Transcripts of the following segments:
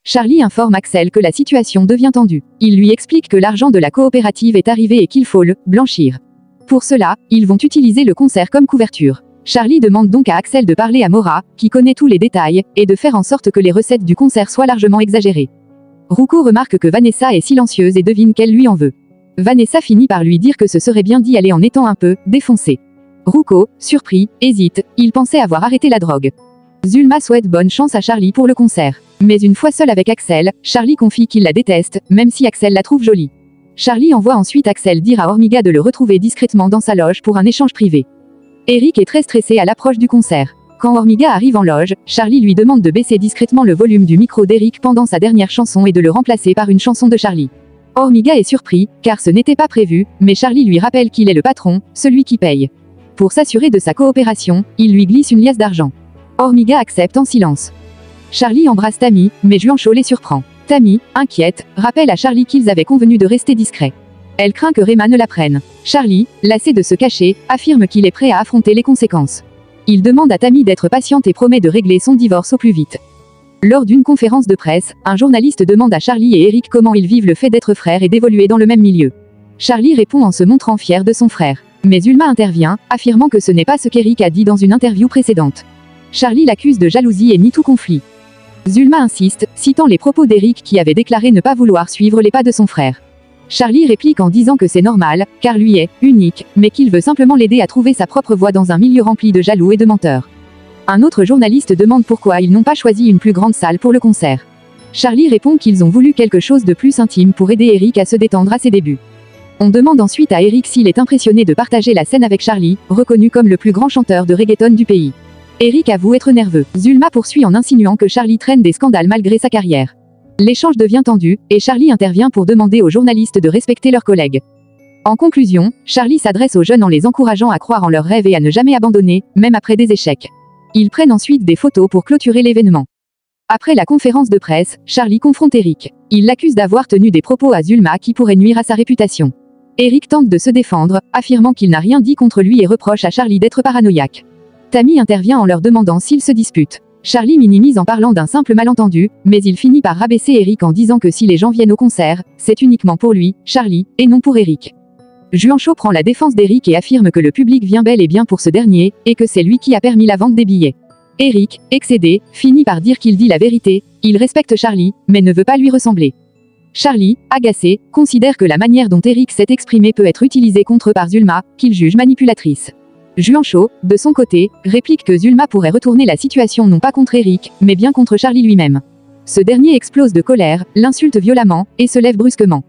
Charlie informe Axel que la situation devient tendue. Il lui explique que l'argent de la coopérative est arrivé et qu'il faut le blanchir. Pour cela, ils vont utiliser le concert comme couverture. Charlie demande donc à Axel de parler à Maura, qui connaît tous les détails, et de faire en sorte que les recettes du concert soient largement exagérées. Ruko remarque que Vanessa est silencieuse et devine qu'elle lui en veut. Vanessa finit par lui dire que ce serait bien d'y aller en étant un peu défoncé. Ruko, surpris, hésite, il pensait avoir arrêté la drogue. Zulma souhaite bonne chance à Charlie pour le concert. Mais une fois seul avec Axel, Charlie confie qu'il la déteste, même si Axel la trouve jolie. Charlie envoie ensuite Axel dire à Hormiga de le retrouver discrètement dans sa loge pour un échange privé. Eric est très stressé à l'approche du concert. Quand Hormiga arrive en loge, Charlie lui demande de baisser discrètement le volume du micro d'Eric pendant sa dernière chanson et de le remplacer par une chanson de Charlie. Hormiga est surpris, car ce n'était pas prévu, mais Charlie lui rappelle qu'il est le patron, celui qui paye. Pour s'assurer de sa coopération, il lui glisse une liasse d'argent. Hormiga accepte en silence. Charlie embrasse Tammy, mais Juancho les surprend. Tammy, inquiète, rappelle à Charlie qu'ils avaient convenu de rester discrets. Elle craint que Rema ne la prenne. Charlie, lassé de se cacher, affirme qu'il est prêt à affronter les conséquences. Il demande à Tammy d'être patiente et promet de régler son divorce au plus vite. Lors d'une conférence de presse, un journaliste demande à Charlie et Eric comment ils vivent le fait d'être frères et d'évoluer dans le même milieu. Charlie répond en se montrant fier de son frère. Mais Zulma intervient, affirmant que ce n'est pas ce qu'Eric a dit dans une interview précédente. Charlie l'accuse de jalousie et nie tout conflit. Zulma insiste, citant les propos d'Eric qui avait déclaré ne pas vouloir suivre les pas de son frère. Charlie réplique en disant que c'est normal, car lui est unique, mais qu'il veut simplement l'aider à trouver sa propre voie dans un milieu rempli de jaloux et de menteurs. Un autre journaliste demande pourquoi ils n'ont pas choisi une plus grande salle pour le concert. Charlie répond qu'ils ont voulu quelque chose de plus intime pour aider Eric à se détendre à ses débuts. On demande ensuite à Eric s'il est impressionné de partager la scène avec Charlie, reconnu comme le plus grand chanteur de reggaeton du pays. Eric avoue être nerveux. Zulma poursuit en insinuant que Charlie traîne des scandales malgré sa carrière. L'échange devient tendu, et Charlie intervient pour demander aux journalistes de respecter leurs collègues. En conclusion, Charlie s'adresse aux jeunes en les encourageant à croire en leurs rêves et à ne jamais abandonner, même après des échecs. Ils prennent ensuite des photos pour clôturer l'événement. Après la conférence de presse, Charlie confronte Eric. Il l'accuse d'avoir tenu des propos à Zulma qui pourraient nuire à sa réputation. Eric tente de se défendre, affirmant qu'il n'a rien dit contre lui et reproche à Charlie d'être paranoïaque. Tammy intervient en leur demandant s'ils se disputent. Charlie minimise en parlant d'un simple malentendu, mais il finit par rabaisser Eric en disant que si les gens viennent au concert, c'est uniquement pour lui, Charlie, et non pour Eric. Juancho prend la défense d'Eric et affirme que le public vient bel et bien pour ce dernier, et que c'est lui qui a permis la vente des billets. Eric, excédé, finit par dire qu'il dit la vérité, il respecte Charlie, mais ne veut pas lui ressembler. Charlie, agacé, considère que la manière dont Eric s'est exprimé peut être utilisée contre eux par Zulma, qu'il juge manipulatrice. Juancho, de son côté, réplique que Zulma pourrait retourner la situation non pas contre Eric, mais bien contre Charlie lui-même. Ce dernier explose de colère, l'insulte violemment, et se lève brusquement.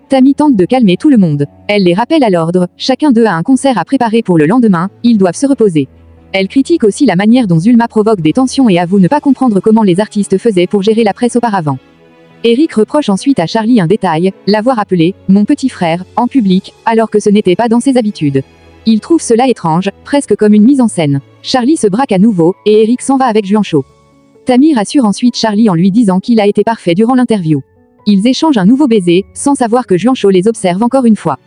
Tammy tente de calmer tout le monde. Elle les rappelle à l'ordre, chacun d'eux a un concert à préparer pour le lendemain, ils doivent se reposer. Elle critique aussi la manière dont Zulma provoque des tensions et avoue ne pas comprendre comment les artistes faisaient pour gérer la presse auparavant. Eric reproche ensuite à Charlie un détail, l'avoir appelé « mon petit frère » en public, alors que ce n'était pas dans ses habitudes. Il trouve cela étrange, presque comme une mise en scène. Charlie se braque à nouveau, et Eric s'en va avec Juancho. Tammy rassure ensuite Charlie en lui disant qu'il a été parfait durant l'interview. Ils échangent un nouveau baiser, sans savoir que Juancho les observe encore une fois.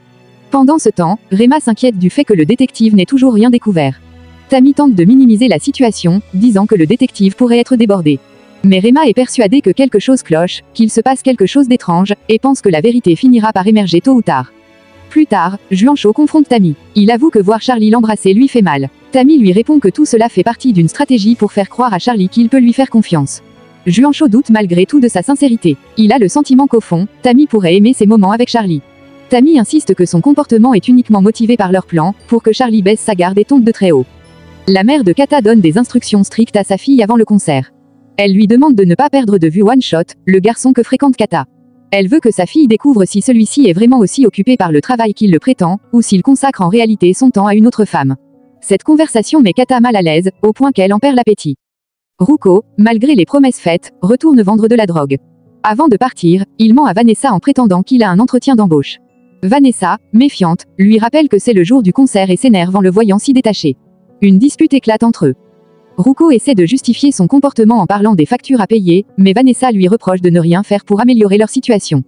Pendant ce temps, Rema s'inquiète du fait que le détective n'ait toujours rien découvert. Tammy tente de minimiser la situation, disant que le détective pourrait être débordé. Mais Rema est persuadé que quelque chose cloche, qu'il se passe quelque chose d'étrange, et pense que la vérité finira par émerger tôt ou tard. Plus tard, Juancho confronte Tammy. Il avoue que voir Charlie l'embrasser lui fait mal. Tammy lui répond que tout cela fait partie d'une stratégie pour faire croire à Charlie qu'il peut lui faire confiance. Juancho doute malgré tout de sa sincérité. Il a le sentiment qu'au fond, Tammy pourrait aimer ses moments avec Charlie. Tammy insiste que son comportement est uniquement motivé par leur plan, pour que Charlie baisse sa garde et tombe de très haut. La mère de Kata donne des instructions strictes à sa fille avant le concert. Elle lui demande de ne pas perdre de vue One Shot, le garçon que fréquente Kata. Elle veut que sa fille découvre si celui-ci est vraiment aussi occupé par le travail qu'il le prétend, ou s'il consacre en réalité son temps à une autre femme. Cette conversation met Kata mal à l'aise, au point qu'elle en perd l'appétit. Ruko, malgré les promesses faites, retourne vendre de la drogue. Avant de partir, il ment à Vanessa en prétendant qu'il a un entretien d'embauche. Vanessa, méfiante, lui rappelle que c'est le jour du concert et s'énerve en le voyant si détaché. Une dispute éclate entre eux. Ruko essaie de justifier son comportement en parlant des factures à payer, mais Vanessa lui reproche de ne rien faire pour améliorer leur situation.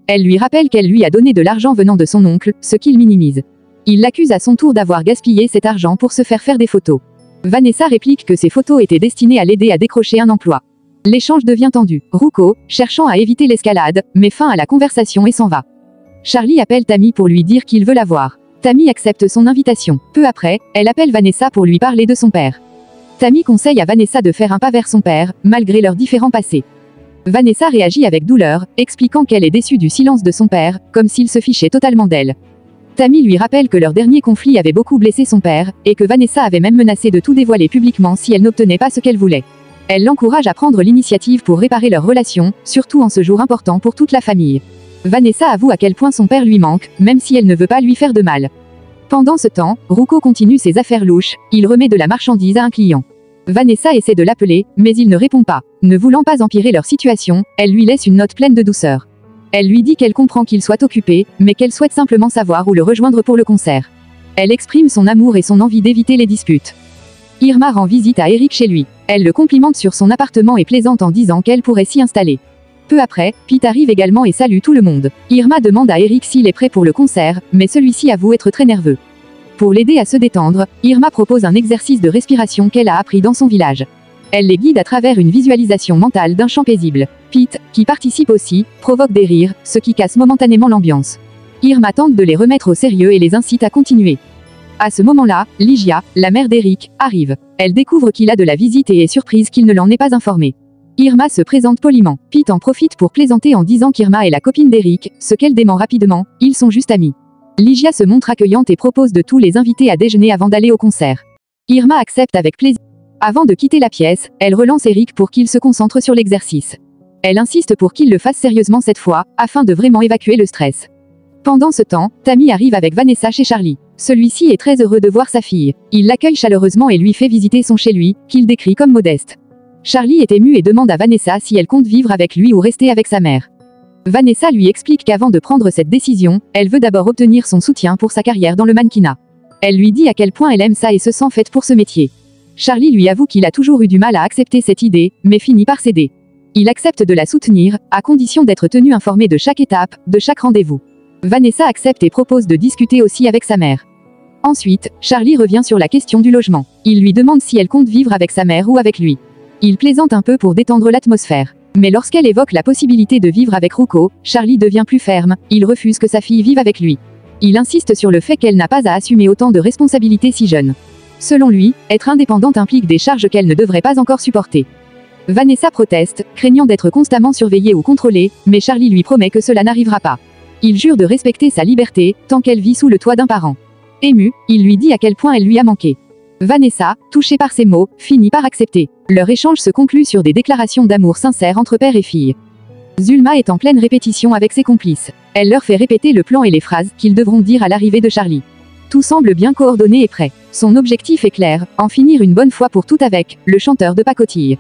Elle lui rappelle qu'elle lui a donné de l'argent venant de son oncle, ce qu'il minimise. Il l'accuse à son tour d'avoir gaspillé cet argent pour se faire des photos. Vanessa réplique que ces photos étaient destinées à l'aider à décrocher un emploi. L'échange devient tendu. Ruko, cherchant à éviter l'escalade, met fin à la conversation et s'en va. Charlie appelle Tammy pour lui dire qu'il veut la voir. Tammy accepte son invitation. Peu après, elle appelle Vanessa pour lui parler de son père. Tammy conseille à Vanessa de faire un pas vers son père, malgré leurs différents passés. Vanessa réagit avec douleur, expliquant qu'elle est déçue du silence de son père, comme s'il se fichait totalement d'elle. Tammy lui rappelle que leur dernier conflit avait beaucoup blessé son père, et que Vanessa avait même menacé de tout dévoiler publiquement si elle n'obtenait pas ce qu'elle voulait. Elle l'encourage à prendre l'initiative pour réparer leur relation, surtout en ce jour important pour toute la famille. Vanessa avoue à quel point son père lui manque, même si elle ne veut pas lui faire de mal. Pendant ce temps, Ruko continue ses affaires louches, il remet de la marchandise à un client. Vanessa essaie de l'appeler, mais il ne répond pas. Ne voulant pas empirer leur situation, elle lui laisse une note pleine de douceur. Elle lui dit qu'elle comprend qu'il soit occupé, mais qu'elle souhaite simplement savoir où le rejoindre pour le concert. Elle exprime son amour et son envie d'éviter les disputes. Irma rend visite à Eric chez lui. Elle le complimente sur son appartement et plaisante en disant qu'elle pourrait s'y installer. Peu après, Pete arrive également et salue tout le monde. Irma demande à Eric s'il est prêt pour le concert, mais celui-ci avoue être très nerveux. Pour l'aider à se détendre, Irma propose un exercice de respiration qu'elle a appris dans son village. Elle les guide à travers une visualisation mentale d'un champ paisible. Pete, qui participe aussi, provoque des rires, ce qui casse momentanément l'ambiance. Irma tente de les remettre au sérieux et les incite à continuer. À ce moment-là, Ligia, la mère d'Eric, arrive. Elle découvre qu'il a de la visite et est surprise qu'il ne l'en ait pas informé. Irma se présente poliment. Pete en profite pour plaisanter en disant qu'Irma est la copine d'Eric, ce qu'elle dément rapidement, ils sont juste amis. Ligia se montre accueillante et propose de tous les inviter à déjeuner avant d'aller au concert. Irma accepte avec plaisir. Avant de quitter la pièce, elle relance Eric pour qu'il se concentre sur l'exercice. Elle insiste pour qu'il le fasse sérieusement cette fois, afin de vraiment évacuer le stress. Pendant ce temps, Tammy arrive avec Vanessa chez Charlie. Celui-ci est très heureux de voir sa fille. Il l'accueille chaleureusement et lui fait visiter son chez lui, qu'il décrit comme modeste. Charlie est ému et demande à Vanessa si elle compte vivre avec lui ou rester avec sa mère. Vanessa lui explique qu'avant de prendre cette décision, elle veut d'abord obtenir son soutien pour sa carrière dans le mannequinat. Elle lui dit à quel point elle aime ça et se sent faite pour ce métier. Charlie lui avoue qu'il a toujours eu du mal à accepter cette idée, mais finit par céder. Il accepte de la soutenir, à condition d'être tenu informé de chaque étape, de chaque rendez-vous. Vanessa accepte et propose de discuter aussi avec sa mère. Ensuite, Charlie revient sur la question du logement. Il lui demande si elle compte vivre avec sa mère ou avec lui. Il plaisante un peu pour détendre l'atmosphère. Mais lorsqu'elle évoque la possibilité de vivre avec Ruko, Charlie devient plus ferme, il refuse que sa fille vive avec lui. Il insiste sur le fait qu'elle n'a pas à assumer autant de responsabilités si jeune. Selon lui, être indépendante implique des charges qu'elle ne devrait pas encore supporter. Vanessa proteste, craignant d'être constamment surveillée ou contrôlée, mais Charlie lui promet que cela n'arrivera pas. Il jure de respecter sa liberté, tant qu'elle vit sous le toit d'un parent. Ému, il lui dit à quel point elle lui a manqué. Vanessa, touchée par ces mots, finit par accepter. Leur échange se conclut sur des déclarations d'amour sincères entre père et fille. Zulma est en pleine répétition avec ses complices. Elle leur fait répéter le plan et les phrases qu'ils devront dire à l'arrivée de Charlie. Tout semble bien coordonné et prêt. Son objectif est clair, en finir une bonne fois pour toutes avec le chanteur de pacotille.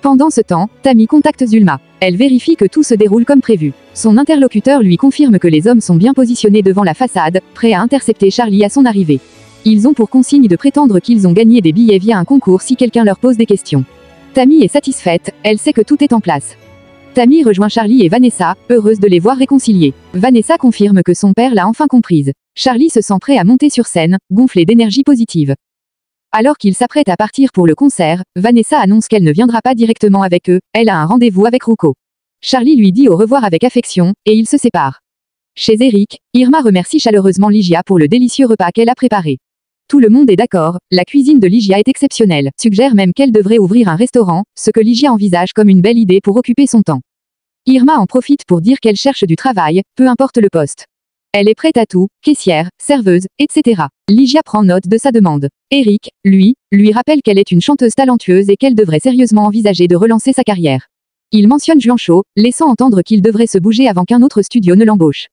Pendant ce temps, Tammy contacte Zulma. Elle vérifie que tout se déroule comme prévu. Son interlocuteur lui confirme que les hommes sont bien positionnés devant la façade, prêts à intercepter Charlie à son arrivée. Ils ont pour consigne de prétendre qu'ils ont gagné des billets via un concours si quelqu'un leur pose des questions. Tammy est satisfaite, elle sait que tout est en place. Tammy rejoint Charlie et Vanessa, heureuse de les voir réconciliés. Vanessa confirme que son père l'a enfin comprise. Charlie se sent prêt à monter sur scène, gonflé d'énergie positive. Alors qu'il s'apprête à partir pour le concert, Vanessa annonce qu'elle ne viendra pas directement avec eux, elle a un rendez-vous avec Ruko. Charlie lui dit au revoir avec affection, et ils se séparent. Chez Eric, Irma remercie chaleureusement Ligia pour le délicieux repas qu'elle a préparé. Tout le monde est d'accord, la cuisine de Ligia est exceptionnelle, suggère même qu'elle devrait ouvrir un restaurant, ce que Ligia envisage comme une belle idée pour occuper son temps. Irma en profite pour dire qu'elle cherche du travail, peu importe le poste. Elle est prête à tout, caissière, serveuse, etc. Ligia prend note de sa demande. Eric, lui rappelle qu'elle est une chanteuse talentueuse et qu'elle devrait sérieusement envisager de relancer sa carrière. Il mentionne Juan Cho, laissant entendre qu'il devrait se bouger avant qu'un autre studio ne l'embauche.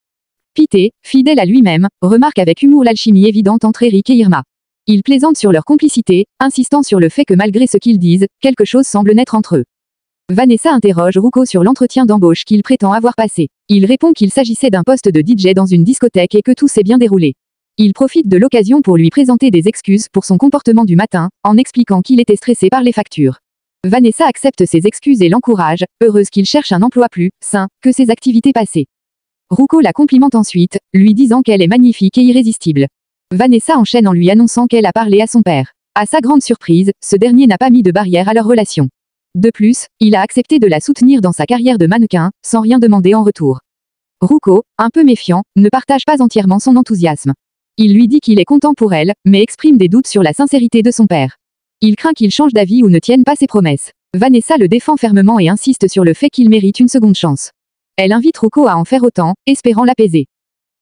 Pete, fidèle à lui-même, remarque avec humour l'alchimie évidente entre Eric et Irma. Il plaisante sur leur complicité, insistant sur le fait que malgré ce qu'ils disent, quelque chose semble naître entre eux. Vanessa interroge Ruko sur l'entretien d'embauche qu'il prétend avoir passé. Il répond qu'il s'agissait d'un poste de DJ dans une discothèque et que tout s'est bien déroulé. Il profite de l'occasion pour lui présenter des excuses pour son comportement du matin, en expliquant qu'il était stressé par les factures. Vanessa accepte ses excuses et l'encourage, heureuse qu'il cherche un emploi plus sain que ses activités passées. Ruko la complimente ensuite, lui disant qu'elle est magnifique et irrésistible. Vanessa enchaîne en lui annonçant qu'elle a parlé à son père. À sa grande surprise, ce dernier n'a pas mis de barrière à leur relation. De plus, il a accepté de la soutenir dans sa carrière de mannequin, sans rien demander en retour. Ruko, un peu méfiant, ne partage pas entièrement son enthousiasme. Il lui dit qu'il est content pour elle, mais exprime des doutes sur la sincérité de son père. Il craint qu'il change d'avis ou ne tienne pas ses promesses. Vanessa le défend fermement et insiste sur le fait qu'il mérite une seconde chance. Elle invite Ruko à en faire autant, espérant l'apaiser.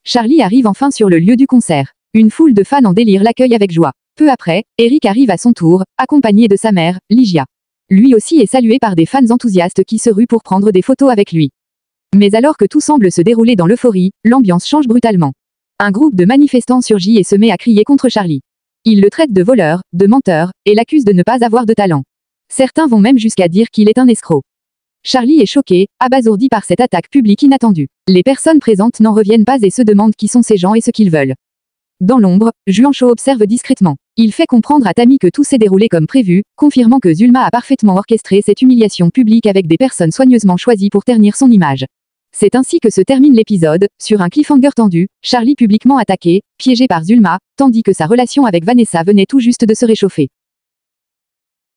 Charlie arrive enfin sur le lieu du concert. Une foule de fans en délire l'accueille avec joie. Peu après, Eric arrive à son tour, accompagné de sa mère, Ligia. Lui aussi est salué par des fans enthousiastes qui se ruent pour prendre des photos avec lui. Mais alors que tout semble se dérouler dans l'euphorie, l'ambiance change brutalement. Un groupe de manifestants surgit et se met à crier contre Charlie. Ils le traitent de voleur, de menteur, et l'accusent de ne pas avoir de talent. Certains vont même jusqu'à dire qu'il est un escroc. Charlie est choqué, abasourdi par cette attaque publique inattendue. Les personnes présentes n'en reviennent pas et se demandent qui sont ces gens et ce qu'ils veulent. Dans l'ombre, Juancho observe discrètement. Il fait comprendre à Tammy que tout s'est déroulé comme prévu, confirmant que Zulma a parfaitement orchestré cette humiliation publique avec des personnes soigneusement choisies pour ternir son image. C'est ainsi que se termine l'épisode, sur un cliffhanger tendu, Charlie publiquement attaqué, piégé par Zulma, tandis que sa relation avec Vanessa venait tout juste de se réchauffer.